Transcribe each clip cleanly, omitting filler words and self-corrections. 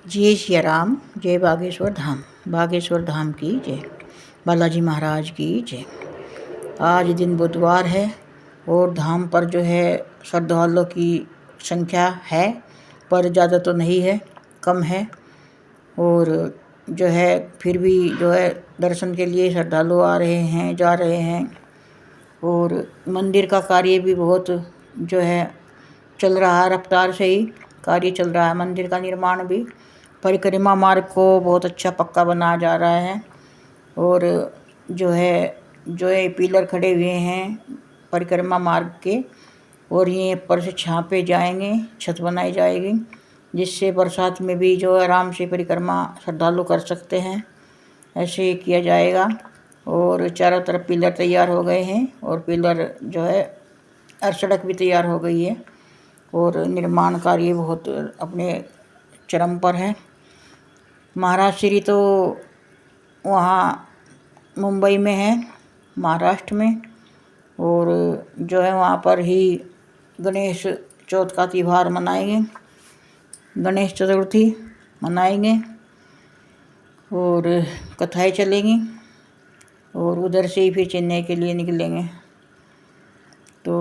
जय सिया राम, जय बागेश्वर धाम। बागेश्वर धाम की जय, बालाजी महाराज की जय। आज दिन बुधवार है और धाम पर जो है श्रद्धालुओं की संख्या है, पर ज़्यादा तो नहीं है, कम है। और जो है फिर भी जो है दर्शन के लिए श्रद्धालु आ रहे हैं, जा रहे हैं। और मंदिर का कार्य भी बहुत जो है चल रहा है, रफ्तार से ही कार्य चल रहा है। मंदिर का निर्माण भी, परिक्रमा मार्ग को बहुत अच्छा पक्का बनाया जा रहा है। और जो है पिलर खड़े हुए हैं परिक्रमा मार्ग के, और ये पर से छापे जाएंगे, छत बनाई जाएगी, जिससे बरसात में भी जो आराम से परिक्रमा श्रद्धालु कर सकते हैं। ऐसे ही किया जाएगा। और चारों तरफ पिलर तैयार हो गए हैं, और पिलर जो है और सड़क भी तैयार हो गई है, और निर्माण कार्य बहुत अपने चरम पर है। महाराज श्री तो वहाँ मुंबई में है, महाराष्ट्र में। और जो है वहाँ पर ही गणेश चौथ का त्यौहार मनाएंगे, गणेश चतुर्थी मनाएंगे, और कथाएँ चलेंगी। और उधर से ही फिर चेन्नई के लिए निकलेंगे। तो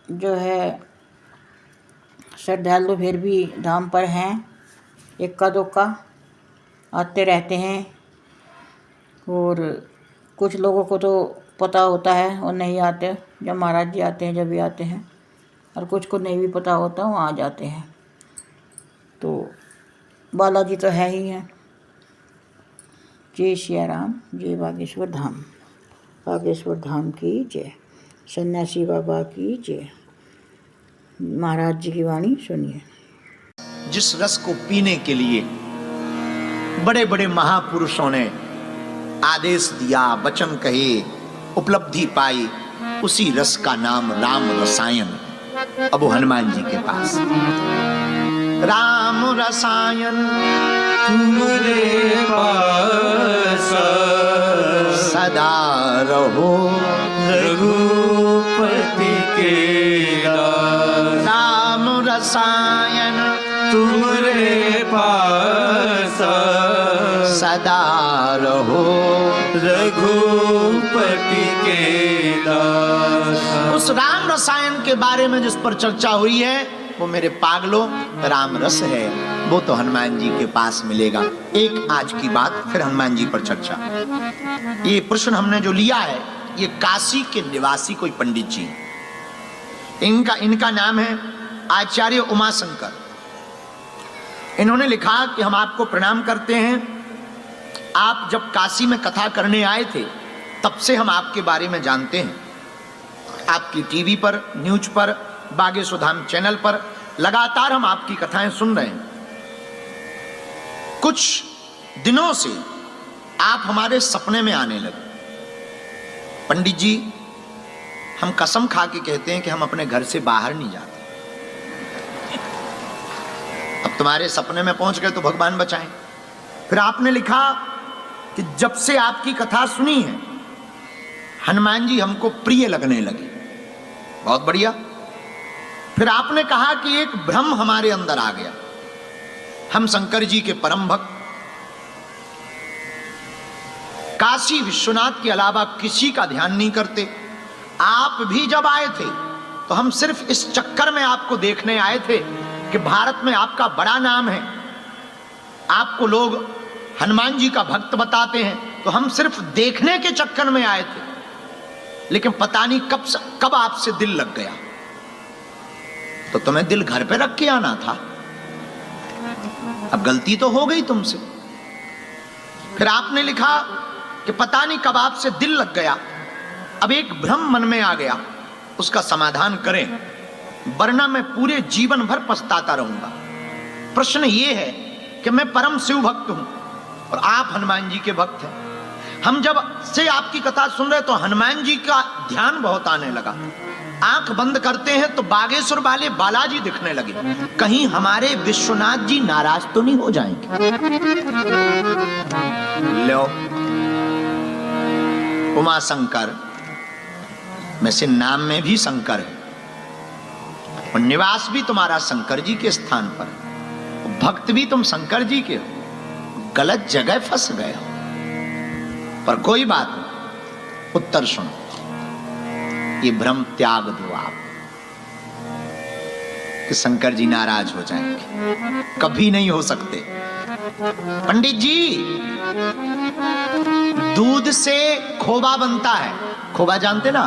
जो है श्रद्धालु फिर भी धाम पर हैं, इक्का दुक्का आते रहते हैं। और कुछ लोगों को तो पता होता है और नहीं आते, जब महाराज जी आते हैं जब भी आते हैं, और कुछ को नहीं भी पता होता वो आ जाते हैं। तो बालाजी तो है ही है। जय सिया राम, जय बागेश्वर धाम। बागेश्वर धाम की जय, सन्यासी बाबा की जय। महाराज जी की वाणी सुनिए। जिस रस को पीने के लिए बड़े बड़े महापुरुषों ने आदेश दिया, वचन कहे, उपलब्धि पाई, उसी रस का नाम राम रसायन। अब वो हनुमान जी के पास राम रसायन तुम्हारे पास सदा रहो रघुपति के दास। राम रसायन तुम्हारे पास सदा रहो रघुपति के दास। उस राम रसायन के बारे में जिस पर चर्चा हुई है वो मेरे पागलों राम रस है, वो तो हनुमान जी के पास मिलेगा। एक आज की बात, फिर हनुमान जी पर चर्चा। ये प्रश्न हमने जो लिया है, ये काशी के निवासी कोई पंडित जी, इनका नाम है आचार्य उमाशंकर। इन्होंने लिखा कि हम आपको प्रणाम करते हैं। आप जब काशी में कथा करने आए थे तब से हम आपके बारे में जानते हैं। आपकी टीवी पर, न्यूज पर, बागेश्वर धाम चैनल पर लगातार हम आपकी कथाएं सुन रहे हैं। कुछ दिनों से आप हमारे सपने में आने लगे। पंडित जी, हम कसम खा के कहते हैं कि हम अपने घर से बाहर नहीं जाते। अब तुम्हारे सपने में पहुंच गए तो भगवान बचाएं। फिर आपने लिखा कि जब से आपकी कथा सुनी है हनुमान जी हमको प्रिय लगने लगे। बहुत बढ़िया। फिर आपने कहा कि एक भ्रम हमारे अंदर आ गया। हम शंकर जी के परम भक्त, काशी विश्वनाथ के अलावा किसी का ध्यान नहीं करते। आप भी जब आए थे तो हम सिर्फ इस चक्कर में आपको देखने आए थे कि भारत में आपका बड़ा नाम है, आपको लोग हनुमान जी का भक्त बताते हैं, तो हम सिर्फ देखने के चक्कर में आए थे। लेकिन पता नहीं कब आपसे दिल लग गया। तो तुम्हें दिल घर पे रख के आना था। अब गलती तो हो गई तुमसे। फिर आपने लिखा कि पता नहीं कब आपसे दिल लग गया, अब एक भ्रम मन में आ गया, उसका समाधान करें, वरना मैं पूरे जीवन भर पछताता रहूंगा। प्रश्न ये है कि मैं परम शिव भक्त हूं और आप हनुमान जी के भक्त हैं। हम जब से आपकी कथा सुन रहे तो हनुमान जी का ध्यान बहुत आने लगा। आंख बंद करते हैं तो बागेश्वर वाले बालाजी दिखने लगे। कहीं हमारे विश्वनाथ जी नाराज तो नहीं हो जाएंगे। लो, उमाशंकर में से नाम में भी शंकर है और निवास भी तुम्हारा शंकर जी के स्थान पर। भक्त भी तुम शंकर जी के हो, गलत जगह फंस गए हो। पर कोई बात नहीं, उत्तर सुनो, ये भ्रम त्याग दो आप कि शंकर जी नाराज हो जाएंगे, कभी नहीं हो सकते। पंडित जी, दूध से खोवा बनता है, खोवा जानते ना,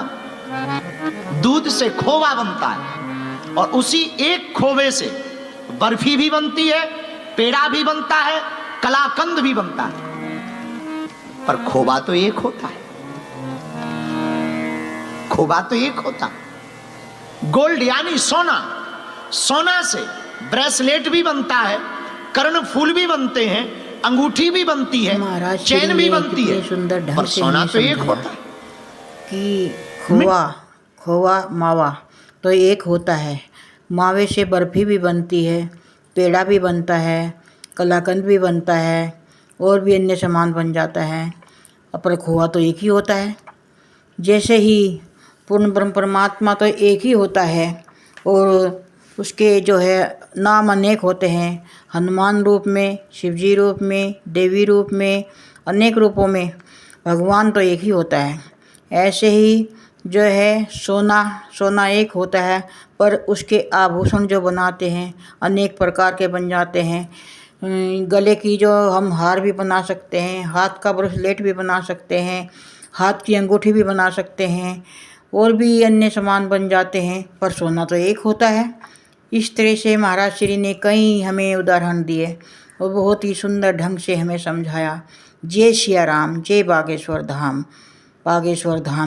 दूध से खोवा बनता है, और उसी एक खोवे से बर्फी भी बनती है, पेड़ा भी बनता है, कलाकंद भी बनता है। पर खोवा तो एक होता है, खोवा तो एक होता है। गोल्ड यानी सोना, सोना से ब्रेसलेट भी बनता है, कर्णफूल भी बनते हैं, अंगूठी भी बनती है, महाराज चैन भी बनती है, सुंदर ढंग पर से सोना हमें तो एक समझाया होता है। कि खोवा मावा तो एक होता है, मावे से बर्फी भी बनती है, पेड़ा भी बनता है, कलाकंद भी बनता है, और भी अन्य सामान बन जाता है, पर खोवा तो एक ही होता है। जैसे ही पूर्ण ब्रह्म परमात्मा तो एक ही होता है, और उसके जो है नाम अनेक होते हैं, हनुमान रूप में, शिवजी रूप में, देवी रूप में, अनेक रूपों में भगवान तो एक ही होता है। ऐसे ही जो है सोना एक होता है, पर उसके आभूषण जो बनाते हैं अनेक प्रकार के बन जाते हैं। गले की जो हम हार भी बना सकते हैं, हाथ का ब्रेसलेट भी बना सकते हैं, हाथ की अंगूठी भी बना सकते हैं, और भी अन्य सामान बन जाते हैं, पर सोना तो एक होता है। इस तरह से महाराज श्री ने कई हमें उदाहरण दिए और बहुत ही सुंदर ढंग से हमें समझाया। जय सिया राम, जय बागेश्वर धाम, बागेश्वर धाम।